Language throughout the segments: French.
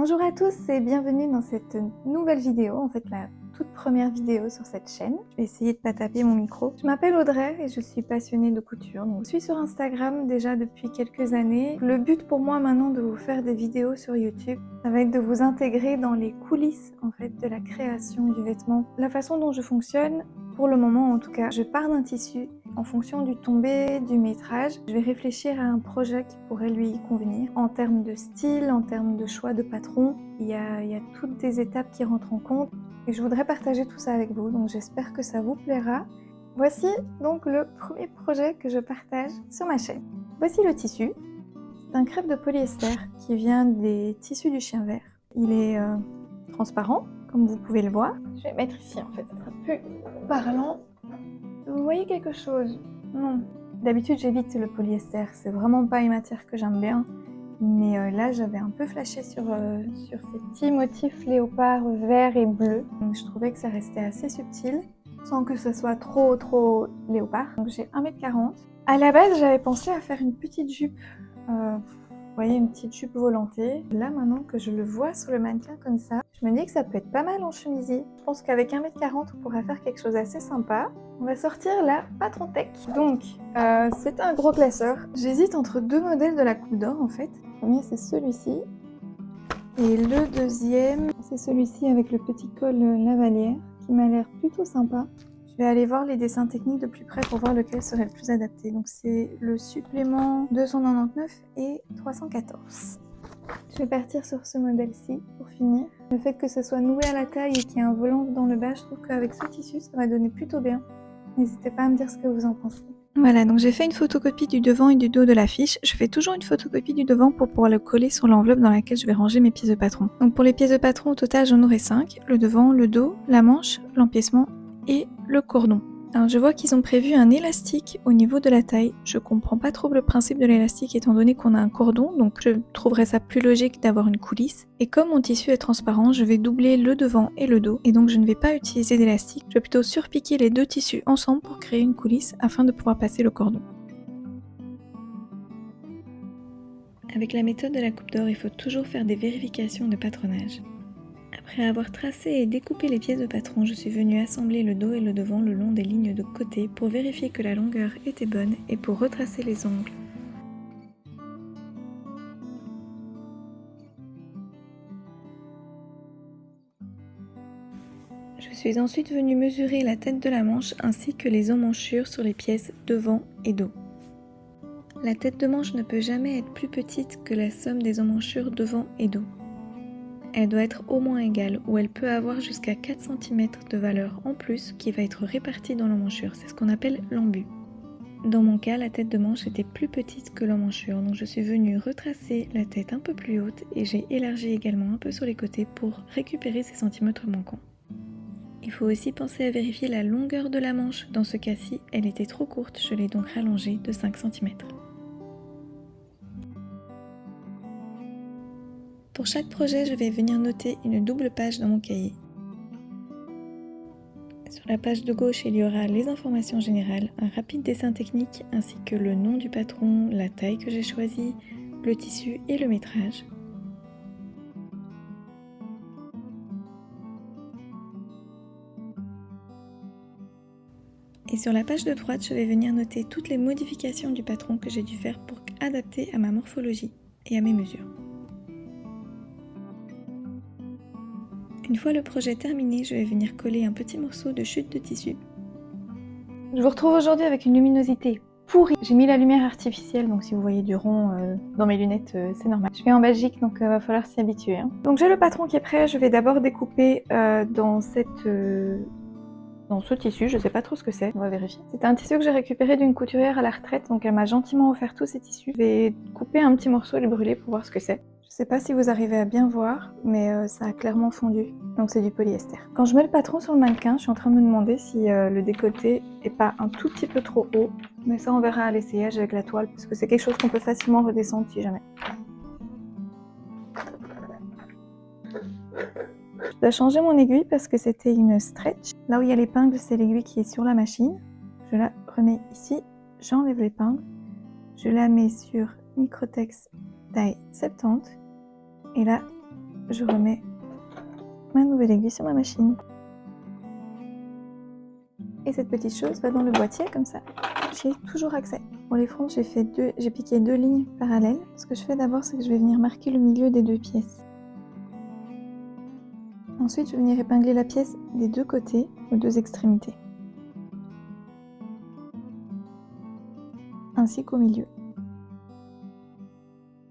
Bonjour à tous et bienvenue dans cette nouvelle vidéo, en fait la toute première vidéo sur cette chaîne. Je vais essayer de pas taper mon micro. Je m'appelle Audrey et je suis passionnée de couture. Donc, je suis sur Instagram déjà depuis quelques années. Le but pour moi maintenant de vous faire des vidéos sur YouTube, ça va être de vous intégrer dans les coulisses en fait de la création du vêtement. La façon dont je fonctionne, pour le moment en tout cas, je pars d'un tissu. En fonction du tombé, du métrage, je vais réfléchir à un projet qui pourrait lui convenir. En termes de style, en termes de choix de patron, il y a toutes des étapes qui rentrent en compte. Et je voudrais partager tout ça avec vous, donc j'espère que ça vous plaira. Voici donc le premier projet que je partage sur ma chaîne. Voici le tissu. C'est un crêpe de polyester qui vient des tissus du chien vert. Il est transparent, comme vous pouvez le voir. Je vais mettre ici en fait, ça sera plus parlant. Vous voyez quelque chose? Non. D'habitude j'évite le polyester, c'est vraiment pas une matière que j'aime bien. Mais là j'avais un peu flashé sur ces petits motifs léopard vert et bleu. Donc, je trouvais que ça restait assez subtil, sans que ça soit trop léopard. Donc j'ai 1m40. À la base j'avais pensé à faire une petite jupe. Vous voyez, une petite jupe volantée. Là, maintenant que je le vois sur le mannequin comme ça, je me dis que ça peut être pas mal en chemisier. Je pense qu'avec 1m40, on pourrait faire quelque chose d'assez sympa. On va sortir la Patron Tech. Donc, c'est un gros classeur. J'hésite entre deux modèles de la Coupe d'Or, en fait. Le premier, c'est celui-ci. Et le deuxième, c'est celui-ci avec le petit col lavalière, qui m'a l'air plutôt sympa. Je vais aller voir les dessins techniques de plus près pour voir lequel serait le plus adapté. Donc c'est le supplément 299 et 314. Je vais partir sur ce modèle-ci pour finir. Le fait que ce soit noué à la taille et qu'il y ait un volant dans le bas, je trouve qu'avec ce tissu, ça va donner plutôt bien. N'hésitez pas à me dire ce que vous en pensez. Voilà, donc j'ai fait une photocopie du devant et du dos de l'affiche. Je fais toujours une photocopie du devant pour pouvoir le coller sur l'enveloppe dans laquelle je vais ranger mes pièces de patron. Donc pour les pièces de patron, au total, j'en aurai 5. Le devant, le dos, la manche, l'empiècement et le cordon. Alors je vois qu'ils ont prévu un élastique au niveau de la taille. Je comprends pas trop le principe de l'élastique étant donné qu'on a un cordon, donc je trouverais ça plus logique d'avoir une coulisse. Et comme mon tissu est transparent, je vais doubler le devant et le dos, et donc je ne vais pas utiliser d'élastique. Je vais plutôt surpiquer les deux tissus ensemble pour créer une coulisse afin de pouvoir passer le cordon. Avec la méthode de la coupe d'or, il faut toujours faire des vérifications de patronage. Après avoir tracé et découpé les pièces de patron, je suis venue assembler le dos et le devant le long des lignes de côté pour vérifier que la longueur était bonne et pour retracer les ongles. Je suis ensuite venue mesurer la tête de la manche ainsi que les emmanchures sur les pièces devant et dos. La tête de manche ne peut jamais être plus petite que la somme des emmanchures devant et dos. Elle doit être au moins égale ou elle peut avoir jusqu'à 4 cm de valeur en plus qui va être répartie dans l'emmanchure, c'est ce qu'on appelle l'embut. Dans mon cas, la tête de manche était plus petite que l'emmanchure, donc je suis venue retracer la tête un peu plus haute et j'ai élargi également un peu sur les côtés pour récupérer ces centimètres manquants. Il faut aussi penser à vérifier la longueur de la manche, dans ce cas-ci, elle était trop courte, je l'ai donc rallongée de 5 cm. Pour chaque projet, je vais venir noter une double page dans mon cahier. Sur la page de gauche, il y aura les informations générales, un rapide dessin technique ainsi que le nom du patron, la taille que j'ai choisie, le tissu et le métrage. Et sur la page de droite, je vais venir noter toutes les modifications du patron que j'ai dû faire pour adapter à ma morphologie et à mes mesures. Une fois le projet terminé, je vais venir coller un petit morceau de chute de tissu. Je vous retrouve aujourd'hui avec une luminosité pourrie. J'ai mis la lumière artificielle, donc si vous voyez du rond dans mes lunettes, c'est normal. Je vais en Belgique, donc va falloir s'y habituer. Donc j'ai le patron qui est prêt, je vais d'abord découper dans ce tissu, je sais pas trop ce que c'est, on va vérifier. C'est un tissu que j'ai récupéré d'une couturière à la retraite, donc elle m'a gentiment offert tous ces tissus. Je vais couper un petit morceau et le brûler pour voir ce que c'est. Je sais pas si vous arrivez à bien voir, mais ça a clairement fondu, donc c'est du polyester. Quand je mets le patron sur le mannequin, je suis en train de me demander si le décolleté est pas un tout petit peu trop haut, mais ça on verra à l'essayage avec la toile, parce que c'est quelque chose qu'on peut facilement redescendre si jamais. Je dois changer mon aiguille parce que c'était une stretch. Là où il y a l'épingle, c'est l'aiguille qui est sur la machine. Je la remets ici, j'enlève l'épingle, je la mets sur Microtex taille 70 et là je remets ma nouvelle aiguille sur ma machine. Et cette petite chose va dans le boîtier comme ça. J'ai toujours accès. Pour les fronces, j'ai piqué 2 lignes parallèles. Ce que je fais d'abord, c'est que je vais venir marquer le milieu des 2 pièces. Ensuite, je vais venir épingler la pièce des 2 côtés, aux 2 extrémités. Ainsi qu'au milieu.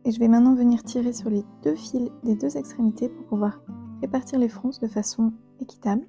Et je vais maintenant venir tirer sur les 2 fils des 2 extrémités pour pouvoir répartir les fronces de façon équitable.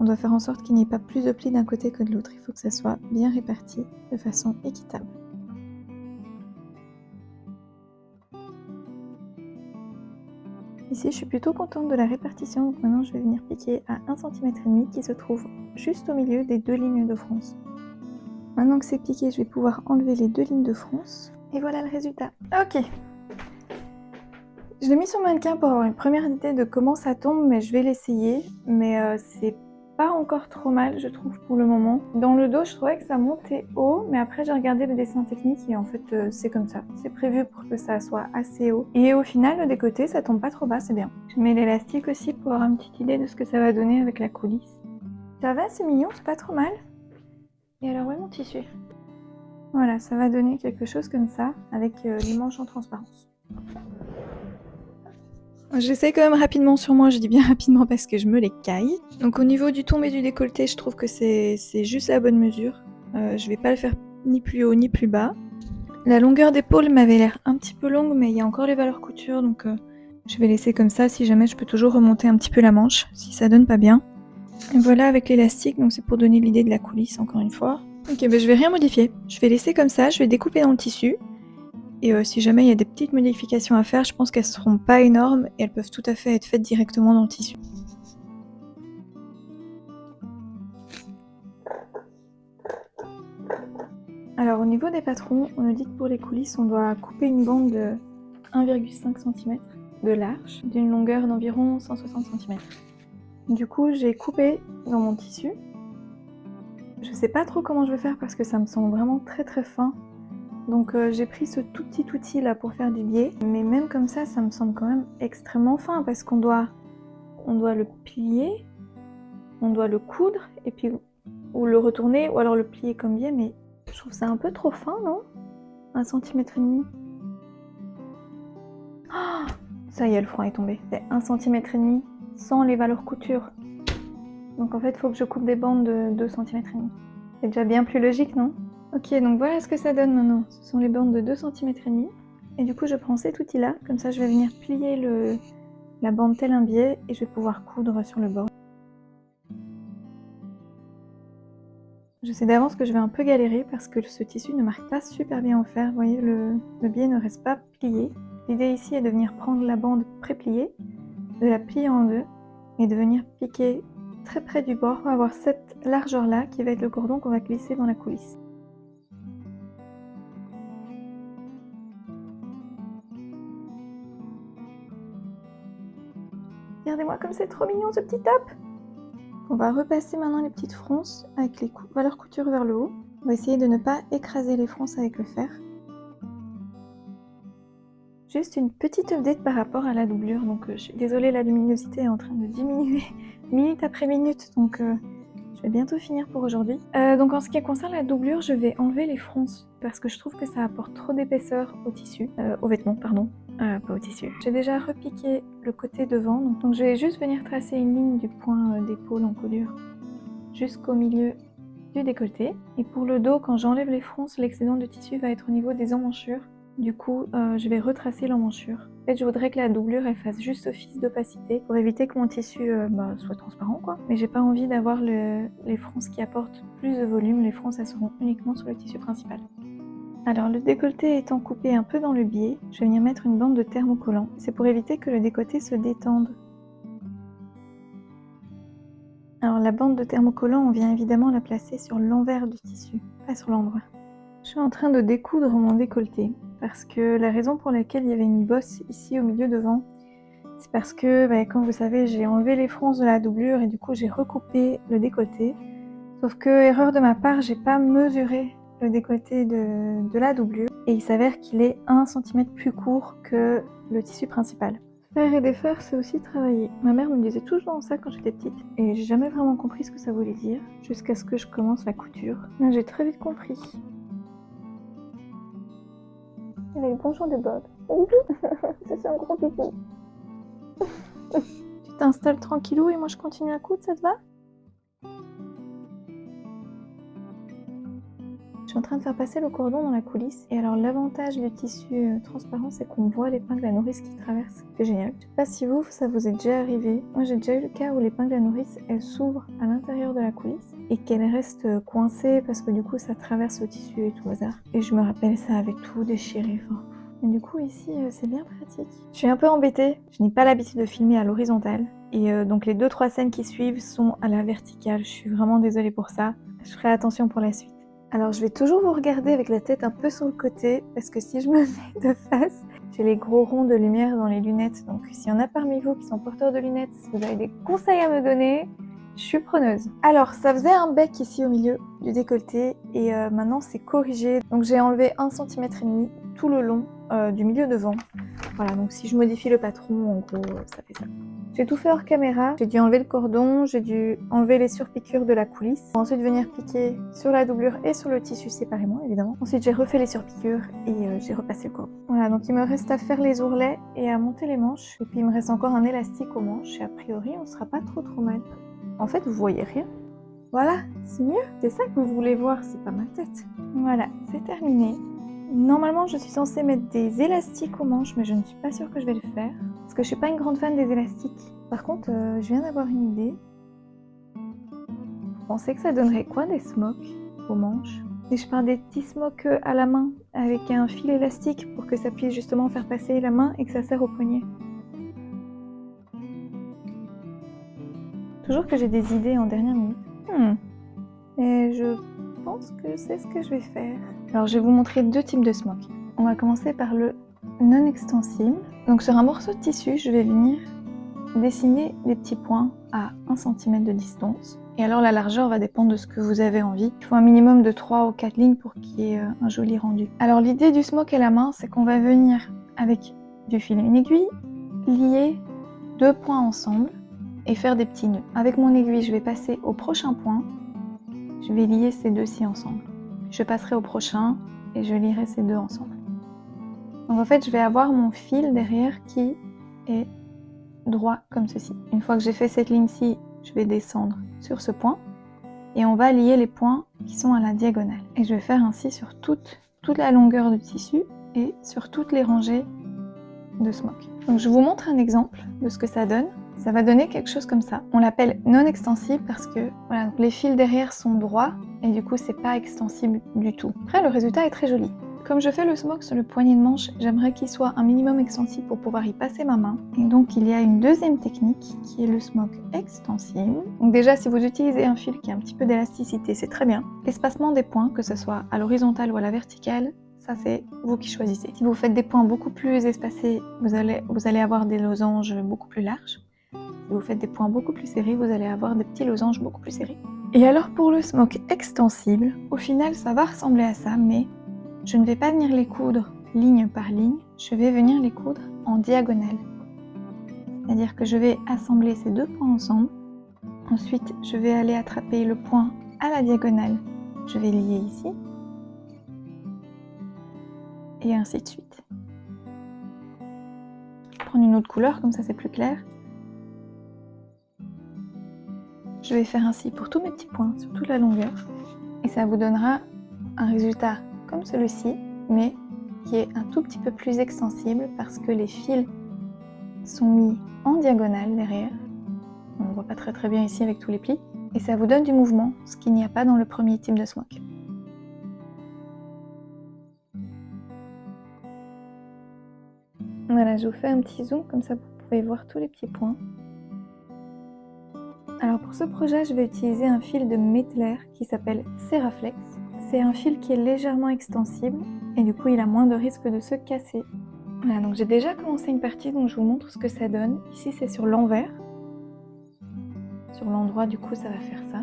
On doit faire en sorte qu'il n'y ait pas plus de plis d'un côté que de l'autre. Il faut que ça soit bien réparti de façon équitable. Ici, je suis plutôt contente de la répartition. Donc maintenant, je vais venir piquer à 1,5 cm qui se trouve juste au milieu des 2 lignes de fronce. Maintenant que c'est piqué, je vais pouvoir enlever les 2 lignes de fronce. Et voilà le résultat. Ok. Je l'ai mis sur mannequin pour avoir une première idée de comment ça tombe, mais je vais l'essayer. Mais c'est pas encore trop mal, je trouve, pour le moment. Dans le dos, je trouvais que ça montait haut, mais après j'ai regardé le dessin technique et en fait c'est comme ça. C'est prévu pour que ça soit assez haut. Et au final, le décoté, ça tombe pas trop bas, c'est bien. Je mets l'élastique aussi pour avoir une petite idée de ce que ça va donner avec la coulisse. Ça va, c'est mignon, c'est pas trop mal. Et alors, où est mon tissu? Voilà, ça va donner quelque chose comme ça, avec les manches en transparence. J'essaie quand même rapidement sur moi, je dis bien rapidement parce que je me les caille. Donc au niveau du tombe et du décolleté, je trouve que c'est juste la bonne mesure. Je vais pas le faire ni plus haut ni plus bas. La longueur d'épaule m'avait l'air un petit peu longue, mais il y a encore les valeurs couture, donc je vais laisser comme ça. Si jamais, je peux toujours remonter un petit peu la manche, si ça donne pas bien. Et voilà avec l'élastique, donc c'est pour donner l'idée de la coulisse encore une fois. Ok, je vais rien modifier. Je vais laisser comme ça, je vais découper dans le tissu. Et si jamais il y a des petites modifications à faire, je pense qu'elles seront pas énormes et elles peuvent tout à fait être faites directement dans le tissu. Alors au niveau des patrons, on nous dit que pour les coulisses, on doit couper une bande de 1,5 cm de large, d'une longueur d'environ 160 cm. Du coup, j'ai coupé dans mon tissu. Je sais pas trop comment je vais faire parce que ça me semble vraiment très très fin. Donc j'ai pris ce tout petit outil là pour faire du biais, mais même comme ça me semble quand même extrêmement fin parce qu'on doit le plier, on doit le coudre et puis ou le retourner ou alors le plier comme biais, mais je trouve ça un peu trop fin, non? 1,5 cm. Oh, ça y est, le front est tombé. C'est 1,5 cm sans les valeurs couture. Donc en fait, il faut que je coupe des bandes de 2,5 cm. C'est déjà bien plus logique, non? Ok, donc voilà ce que ça donne maintenant. Ce sont les bandes de 2,5 cm. Et du coup, je prends cet outil-là. Comme ça, je vais venir plier la bande tel un biais et je vais pouvoir coudre sur le bord. Je sais d'avance que je vais un peu galérer parce que ce tissu ne marque pas super bien au fer. Vous voyez, le biais ne reste pas plié. L'idée ici est de venir prendre la bande pré-pliée, de la plier en deux et de venir piquer très près du bord pour avoir cette largeur-là qui va être le cordon qu'on va glisser dans la coulisse. Regardez-moi comme c'est trop mignon ce petit top! On va repasser maintenant les petites fronces avec les valeurs couture vers le haut. On va essayer de ne pas écraser les fronces avec le fer. Juste une petite update par rapport à la doublure. Donc je suis désolée, la luminosité est en train de diminuer minute après minute. Donc je vais bientôt finir pour aujourd'hui. Donc en ce qui concerne la doublure, je vais enlever les fronces parce que je trouve que ça apporte trop d'épaisseur au tissu, au vêtement, pardon. Pas au tissu. J'ai déjà repiqué le côté devant, donc je vais juste venir tracer une ligne du point d'épaule en colure jusqu'au milieu du décolleté. Et pour le dos, quand j'enlève les fronces, l'excédent de tissu va être au niveau des emmanchures. Du coup, je vais retracer l'emmanchure. En fait, je voudrais que la doublure elle fasse juste office d'opacité pour éviter que mon tissu soit transparent, quoi. Mais j'ai pas envie d'avoir les fronces qui apportent plus de volume. Les fronces, elles seront uniquement sur le tissu principal. Alors le décolleté étant coupé un peu dans le biais, je vais venir mettre une bande de thermocollant. C'est pour éviter que le décolleté se détende. Alors la bande de thermocollant, on vient évidemment la placer sur l'envers du tissu, pas sur l'endroit. Je suis en train de découdre mon décolleté parce que la raison pour laquelle il y avait une bosse ici au milieu devant, c'est parce que, comme vous savez, j'ai enlevé les fronces de la doublure et du coup j'ai recoupé le décolleté. Sauf que, erreur de ma part, j'ai pas mesuré le décolleté de la doublure et il s'avère qu'il est 1 centimètre plus court que le tissu principal. Faire et défaire, c'est aussi travailler. Ma mère me disait toujours ça quand j'étais petite et j'ai jamais vraiment compris ce que ça voulait dire jusqu'à ce que je commence la couture. Là, j'ai très vite compris. Elle a eu bonjour de Bob. C'est un gros bébé. Tu t'installes tranquillou et moi je continue à coudre, ça te va? Je suis en train de faire passer le cordon dans la coulisse et alors l'avantage du tissu transparent c'est qu'on voit l'épingle à nourrice qui traverse, c'est génial. Je sais pas si vous, ça vous est déjà arrivé, moi j'ai déjà eu le cas où l'épingle à nourrice elle s'ouvre à l'intérieur de la coulisse et qu'elle reste coincée parce que du coup ça traverse le tissu et tout le hasard. Et je me rappelle ça avait tout déchiré. Enfin, et du coup ici c'est bien pratique. Je suis un peu embêtée, je n'ai pas l'habitude de filmer à l'horizontale et donc les 2-3 scènes qui suivent sont à la verticale, je suis vraiment désolée pour ça, je ferai attention pour la suite. Alors je vais toujours vous regarder avec la tête un peu sur le côté parce que si je me mets de face, j'ai les gros ronds de lumière dans les lunettes. Donc s'il y en a parmi vous qui sont porteurs de lunettes, si vous avez des conseils à me donner, je suis preneuse. Alors ça faisait un bec ici au milieu du décolleté et maintenant c'est corrigé. Donc j'ai enlevé 1,5 cm tout le long du milieu devant. Voilà, donc si je modifie le patron, en gros, ça fait ça. J'ai tout fait hors caméra, j'ai dû enlever le cordon, j'ai dû enlever les surpiqûres de la coulisse. Ensuite venir piquer sur la doublure et sur le tissu séparément évidemment. Ensuite j'ai refait les surpiqûres et j'ai repassé le cordon. Voilà, donc il me reste à faire les ourlets et à monter les manches. Et puis il me reste encore un élastique aux manches et a priori on sera pas trop mal. En fait vous voyez rien. Voilà, c'est mieux. C'est ça que vous voulez voir, c'est pas ma tête. Voilà, c'est terminé. Normalement, je suis censée mettre des élastiques aux manches, mais je ne suis pas sûre que je vais le faire. Parce que je suis pas une grande fan des élastiques. Par contre, je viens d'avoir une idée. Vous pensez que ça donnerait quoi des smocks aux manches? Et je peins des petits smocks à la main, avec un fil élastique pour que ça puisse justement faire passer la main et que ça serre au poignet. Toujours que j'ai des idées en dernière minute. Et je pense que c'est ce que je vais faire. Alors je vais vous montrer 2 types de smocks. On va commencer par le non extensible. Donc sur un morceau de tissu, je vais venir dessiner des petits points à 1 cm de distance. Et alors la largeur va dépendre de ce que vous avez envie. Il faut un minimum de 3 ou 4 lignes pour qu'il y ait un joli rendu. Alors l'idée du smock à la main, c'est qu'on va venir avec du fil et une aiguille, lier 2 points ensemble et faire des petits nœuds. Avec mon aiguille, je vais passer au prochain point. Je vais lier ces deux-ci ensemble. Je passerai au prochain et je lierai ces deux ensemble. Donc en fait, je vais avoir mon fil derrière qui est droit comme ceci. Une fois que j'ai fait cette ligne-ci, je vais descendre sur ce point et on va lier les points qui sont à la diagonale. Et je vais faire ainsi sur toute la longueur du tissu et sur toutes les rangées de smock. Donc je vous montre un exemple de ce que ça donne. Ça va donner quelque chose comme ça. On l'appelle non extensible parce que voilà, donc les fils derrière sont droits et du coup c'est pas extensible du tout. Après le résultat est très joli. Comme je fais le smock sur le poignet de manche, j'aimerais qu'il soit un minimum extensible pour pouvoir y passer ma main. Et donc il y a une deuxième technique qui est le smock extensible. Donc déjà si vous utilisez un fil qui a un petit peu d'élasticité, c'est très bien. L'espacement des points, que ce soit à l'horizontale ou à la verticale, ça c'est vous qui choisissez. Si vous faites des points beaucoup plus espacés, vous allez avoir des losanges beaucoup plus larges. Si vous faites des points beaucoup plus serrés, vous allez avoir des petits losanges beaucoup plus serrés. Et alors pour le smock extensible, au final ça va ressembler à ça, mais je ne vais pas venir les coudre ligne par ligne, je vais venir les coudre en diagonale. C'est-à-dire que je vais assembler ces deux points ensemble. Ensuite, je vais aller attraper le point à la diagonale. Je vais lier ici. Et ainsi de suite. Je vais prendre une autre couleur, comme ça c'est plus clair. Je vais faire ainsi pour tous mes petits points sur toute la longueur. Et ça vous donnera un résultat comme celui-ci, mais qui est un tout petit peu plus extensible parce que les fils sont mis en diagonale derrière. On ne voit pas très bien ici avec tous les plis. Et ça vous donne du mouvement, ce qu'il n'y a pas dans le premier type de smock. Voilà, je vous fais un petit zoom, comme ça vous pouvez voir tous les petits points. Alors pour ce projet, je vais utiliser un fil de Mettler qui s'appelle Seraflex. C'est un fil qui est légèrement extensible et du coup il a moins de risque de se casser. Voilà, donc j'ai déjà commencé une partie, donc je vous montre ce que ça donne. Ici c'est sur l'envers. Sur l'endroit du coup ça va faire ça.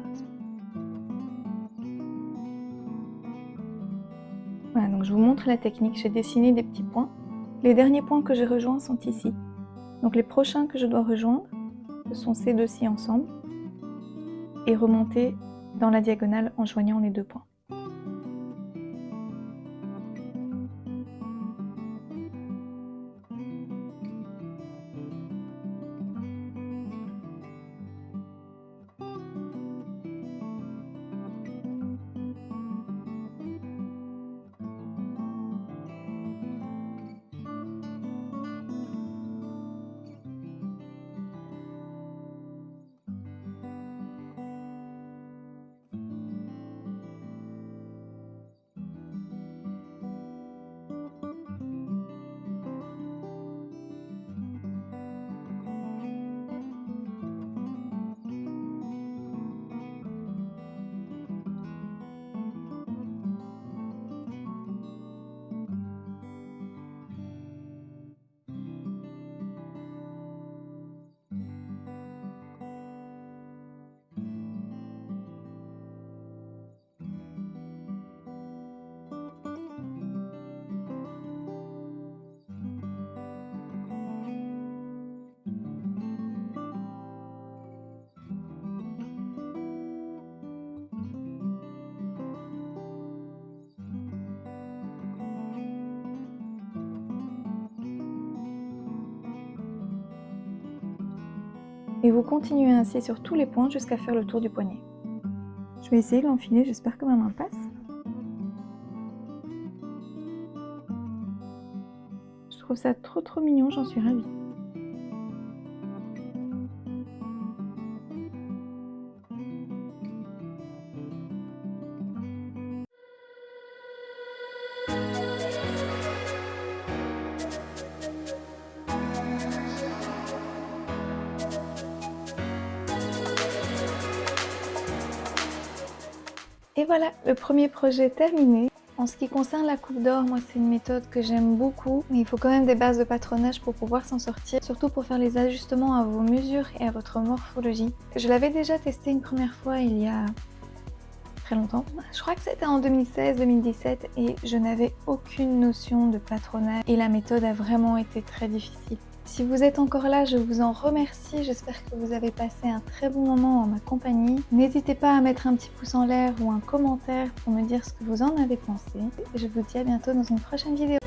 Voilà, donc je vous montre la technique, j'ai dessiné des petits points. Les derniers points que j'ai rejoints sont ici. Donc les prochains que je dois rejoindre, ce sont ces deux-ci ensemble et remonter dans la diagonale en joignant les deux points. Et vous continuez ainsi sur tous les points jusqu'à faire le tour du poignet. Je vais essayer de l'enfiler, j'espère que ma main passe. Je trouve ça trop mignon, j'en suis ravie. Et voilà, le premier projet terminé. En ce qui concerne la coupe d'or, moi c'est une méthode que j'aime beaucoup, mais il faut quand même des bases de patronage pour pouvoir s'en sortir, surtout pour faire les ajustements à vos mesures et à votre morphologie. Je l'avais déjà testé une première fois il y a très longtemps, je crois que c'était en 2016-2017 et je n'avais aucune notion de patronage et la méthode a vraiment été très difficile. Si vous êtes encore là, je vous en remercie, j'espère que vous avez passé un très bon moment en ma compagnie. N'hésitez pas à mettre un petit pouce en l'air ou un commentaire pour me dire ce que vous en avez pensé. Je vous dis à bientôt dans une prochaine vidéo.